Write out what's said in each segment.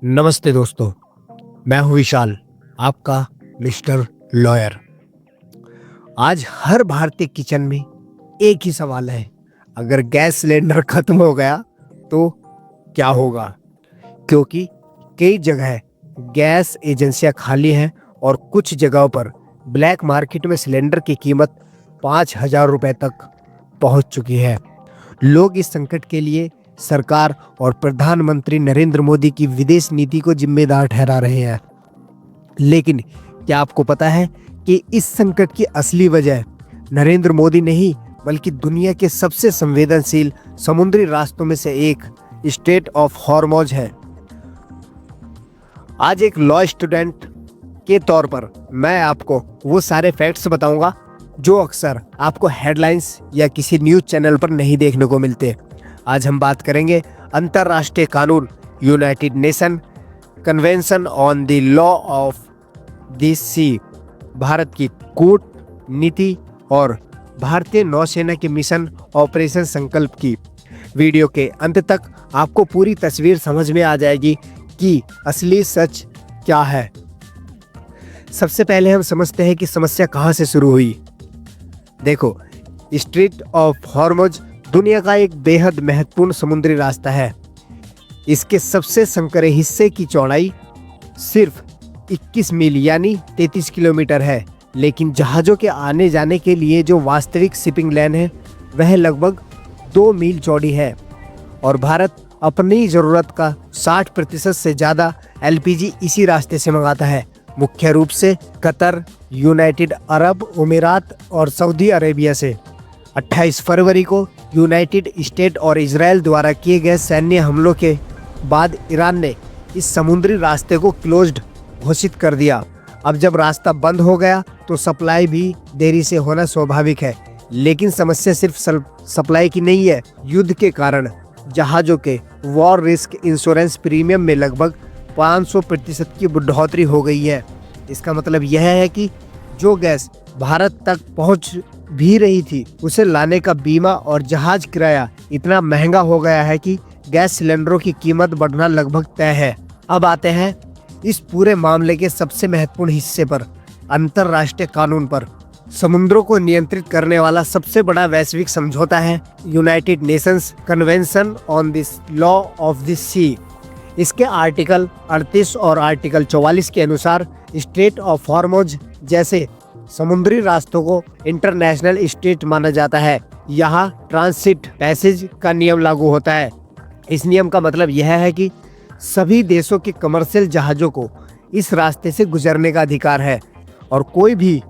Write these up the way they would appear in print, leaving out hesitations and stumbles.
नमस्ते दोस्तों, मैं हूं विशाल, आपका मिस्टर लॉयर। आज हर भारतीय किचन में एक ही सवाल है, अगर गैस सिलेंडर खत्म हो गया तो क्या होगा? क्योंकि कई जगह गैस एजेंसियां खाली हैं और कुछ जगहों पर ब्लैक मार्केट में सिलेंडर की कीमत 5,000 रुपए तक पहुंच चुकी है। लोग इस संकट के लिए सरकार और प्रधानमंत्री नरेंद्र मोदी की विदेश नीति को जिम्मेदार ठहरा रहे हैं। लेकिन क्या आपको पता है कि इस संकट की असली वजह नरेंद्र मोदी नहीं, बल्कि दुनिया के सबसे संवेदनशील समुद्री रास्तों में से एक स्ट्रेट ऑफ हॉर्मुज़ है। आज एक लॉ स्टूडेंट के तौर पर मैं आपको वो सारे फैक्ट्स बताऊंगा जो अक्सर आपको हेडलाइंस या किसी न्यूज़ चैनल पर नहीं देखने को मिलते। आज हम बात करेंगे अंतर्राष्ट्रीय कानून, United Nation Convention on the Law of the Sea, Bharat की कूटनीति और भारतीय नौसेना के मिशन ऑपरेशन संकल्प की। वीडियो के अंत तक आपको पूरी तस्वीर समझ में आ जाएगी कि असली सच क्या है। सबसे पहले हम समझते हैं कि समस्या कहाँ से शुरू हुई। देखो, स्ट्रेट ऑफ हॉर्मुज़ दुनिया का एक बेहद महत्वपूर्ण समुद्री रास्ता है। इसके सबसे संकरे हिस्से की चौड़ाई सिर्फ 21 मील यानी 33 किलोमीटर है, लेकिन जहाज़ों के आने जाने के लिए जो वास्तविक शिपिंग लाइन है वह लगभग 2 मील चौड़ी है। और भारत अपनी ज़रूरत का 60% से ज़्यादा LPG इसी रास्ते से मंगाता है, मुख्य रूप से कतर, यूनाइटेड अरब अमीरात और सऊदी अरेबिया से। 28 फरवरी को यूनाइटेड स्टेट और इजराइल द्वारा किए गए सैन्य हमलों के बाद ईरान ने इस समुद्री रास्ते को क्लोज्ड घोषित कर दिया। अब जब रास्ता बंद हो गया तो सप्लाई भी देरी से होना स्वाभाविक है। लेकिन समस्या सिर्फ सप्लाई की नहीं है। युद्ध के कारण जहाज़ों के वॉर रिस्क इंश्योरेंस प्रीमियम में लगभग 500% की बढ़ोतरी हो गई है। इसका मतलब यह है कि जो गैस भारत तक पहुंच भी रही थी उसे लाने का बीमा और जहाज किराया इतना महंगा हो गया है कि गैस सिलेंडरों की कीमत बढ़ना लगभग तय है। अब आते हैं इस पूरे मामले के सबसे महत्वपूर्ण हिस्से पर, अंतर्राष्ट्रीय कानून पर। समुद्रों को नियंत्रित करने वाला सबसे बड़ा वैश्विक समझौता है United Nations Convention on the Law of the Sea. इसके आर्टिकल 38 और आर्टिकल 44 के अनुसार स्ट्रेट ऑफ हॉर्मुज़ जैसे समुद्री रास्तों को इंटरनेशनल स्ट्रेट माना जाता है। यहाँ ट्रांसिट पैसेज का नियम लागू होता है। इस नियम का मतलब यह है कि सभी देशों के कमर्शियल जहाज़ों को इस रास्ते से गुजरने का अधिकार है और कोई भी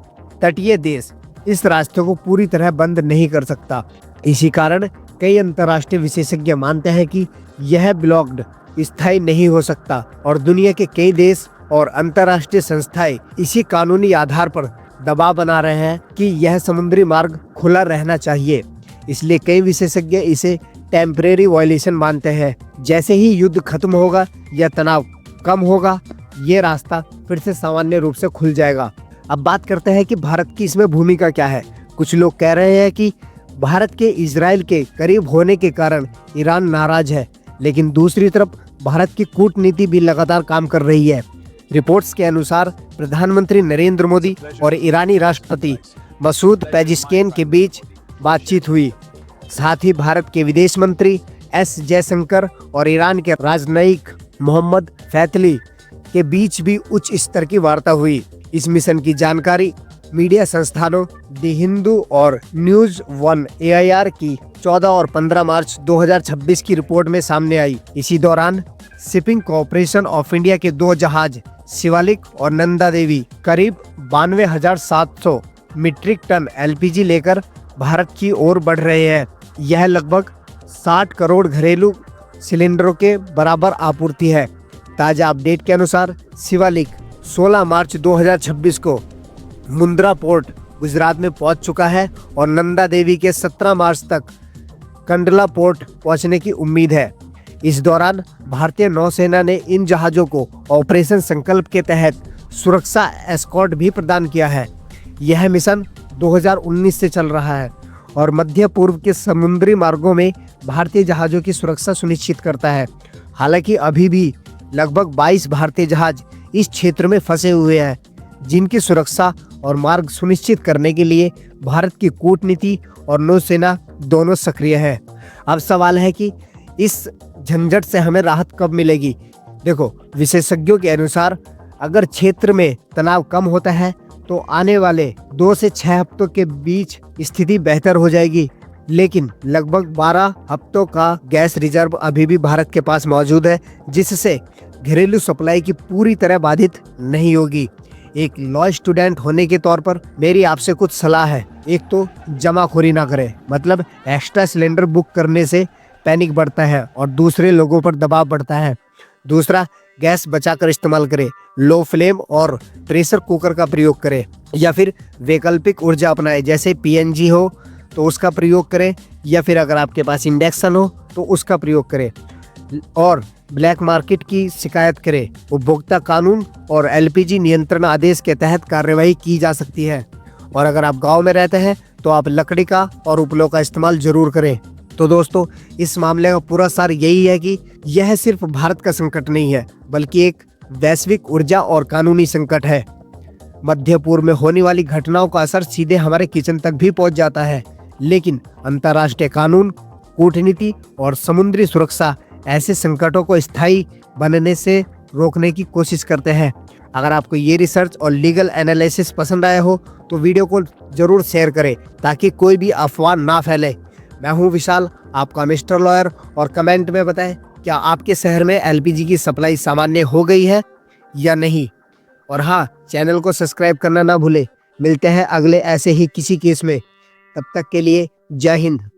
तटीय देश इस रास्ते को पूरी तरह बंद नहीं कर सकता। इसी कारण कई अंतर्राष्ट्रीय विशेषज्ञ मानते हैं कि यह ब्लॉक्ड स्थायी नहीं हो सकता और दुनिया के कई देश और अंतर्राष्ट्रीय संस्थाएं इसी कानूनी आधार पर दबाव बना रहे हैं कि यह समुद्री मार्ग खुला रहना चाहिए। इसलिए कई विशेषज्ञ इसे टेम्परेरी वायलेशन मानते हैं। जैसे ही युद्ध खत्म होगा या तनाव कम होगा, ये रास्ता फिर से सामान्य रूप से खुल जाएगा। अब बात करते हैं कि भारत की इसमें भूमिका क्या है। कुछ लोग कह रहे हैं कि भारत के इजराइल के करीब होने के कारण ईरान नाराज है, लेकिन दूसरी तरफ भारत की कूटनीति भी लगातार काम कर रही है। रिपोर्ट्स के अनुसार प्रधानमंत्री नरेंद्र मोदी और ईरानी राष्ट्रपति मसूद पेजिशकियान के बीच बातचीत हुई। साथ ही भारत के विदेश मंत्री एस जयशंकर और ईरान के राजनयिक मोहम्मद फैतली के बीच भी उच्च स्तर की वार्ता हुई। इस मिशन की जानकारी मीडिया संस्थानों द हिंदू और न्यूज़ वन AIR की 14 और 15 मार्च 2026 की रिपोर्ट में सामने आई। इसी दौरान शिपिंग कॉर्पोरेशन ऑफ इंडिया के 2 जहाज शिवालिक और नंदा देवी करीब 92,700 मीट्रिक टन LPG लेकर भारत की ओर बढ़ रहे हैं। यह लगभग 60 करोड़ घरेलू सिलेंडरों के बराबर आपूर्ति है। ताज़ा अपडेट के अनुसार शिवालिक 16 मार्च 2026 को मुंद्रा पोर्ट गुजरात में पहुंच चुका है और नंदा देवी के 17 मार्च तक कंडला पोर्ट पहुंचने की उम्मीद है। इस दौरान भारतीय नौसेना ने इन जहाज़ों को ऑपरेशन संकल्प के तहत सुरक्षा एस्कॉर्ट भी प्रदान किया है। यह मिशन 2019 से चल रहा है और मध्य पूर्व के समुद्री मार्गों में भारतीय जहाज़ों की सुरक्षा सुनिश्चित करता है। हालांकि अभी भी लगभग 22 भारतीय जहाज इस क्षेत्र में फंसे हुए हैं, जिनकी सुरक्षा और मार्ग सुनिश्चित करने के लिए भारत की कूटनीति और नौसेना दोनों सक्रिय है। अब सवाल है कि इस झंझट से हमें राहत कब मिलेगी। देखो, विशेषज्ञों के अनुसार अगर क्षेत्र में तनाव कम होता है तो आने वाले 2 से 6 हफ्तों के बीच स्थिति बेहतर हो जाएगी, लेकिन लगभग 12 हफ्तों का गैस रिजर्व अभी भी भारत के पास मौजूद है, जिससे घरेलू सप्लाई की पूरी तरह बाधित नहीं होगी। एक लॉ स्टूडेंट होने के तौर पर मेरी आपसे कुछ सलाह है। एक तो जमाखोरी ना करें, मतलब एक्स्ट्रा सिलेंडर बुक करने से पैनिक बढ़ता है और दूसरे लोगों पर दबाव बढ़ता है। दूसरा, गैस बचाकर इस्तेमाल करें, लो फ्लेम और प्रेशर कुकर का प्रयोग करें, या फिर वैकल्पिक ऊर्जा अपनाएं, जैसे पीएनजी हो तो उसका प्रयोग करें, या फिर अगर आपके पास इंडक्शन हो तो उसका प्रयोग करें। और ब्लैक मार्केट की शिकायत करें। उपभोक्ता कानून और एलपीजी नियंत्रण आदेश के तहत कार्यवाही की जा सकती है। और अगर आप गांव में रहते हैं तो आप लकड़ी का और उपलों का इस्तेमाल जरूर करें। तो दोस्तों, इस मामले का पूरा सार यही है कि यह सिर्फ भारत का संकट नहीं है, बल्कि एक वैश्विक ऊर्जा और कानूनी संकट है। मध्य पूर्व में होने वाली घटनाओं का असर सीधे हमारे किचन तक भी पहुंच जाता है, लेकिन अंतर्राष्ट्रीय कानून, कूटनीति और समुद्री सुरक्षा ऐसे संकटों को स्थायी बनने से रोकने की कोशिश करते हैं। अगर आपको ये रिसर्च और लीगल एनालिसिस पसंद आया हो तो वीडियो को जरूर शेयर करें, ताकि कोई भी अफवाह ना फैले। मैं हूं विशाल, आपका मिस्टर लॉयर, और कमेंट में बताएं क्या आपके शहर में एलपीजी की सप्लाई सामान्य हो गई है या नहीं। और हाँ, चैनल को सब्सक्राइब करना ना भूलें। मिलते हैं अगले ऐसे ही किसी केस में। तब तक के लिए जय हिंद।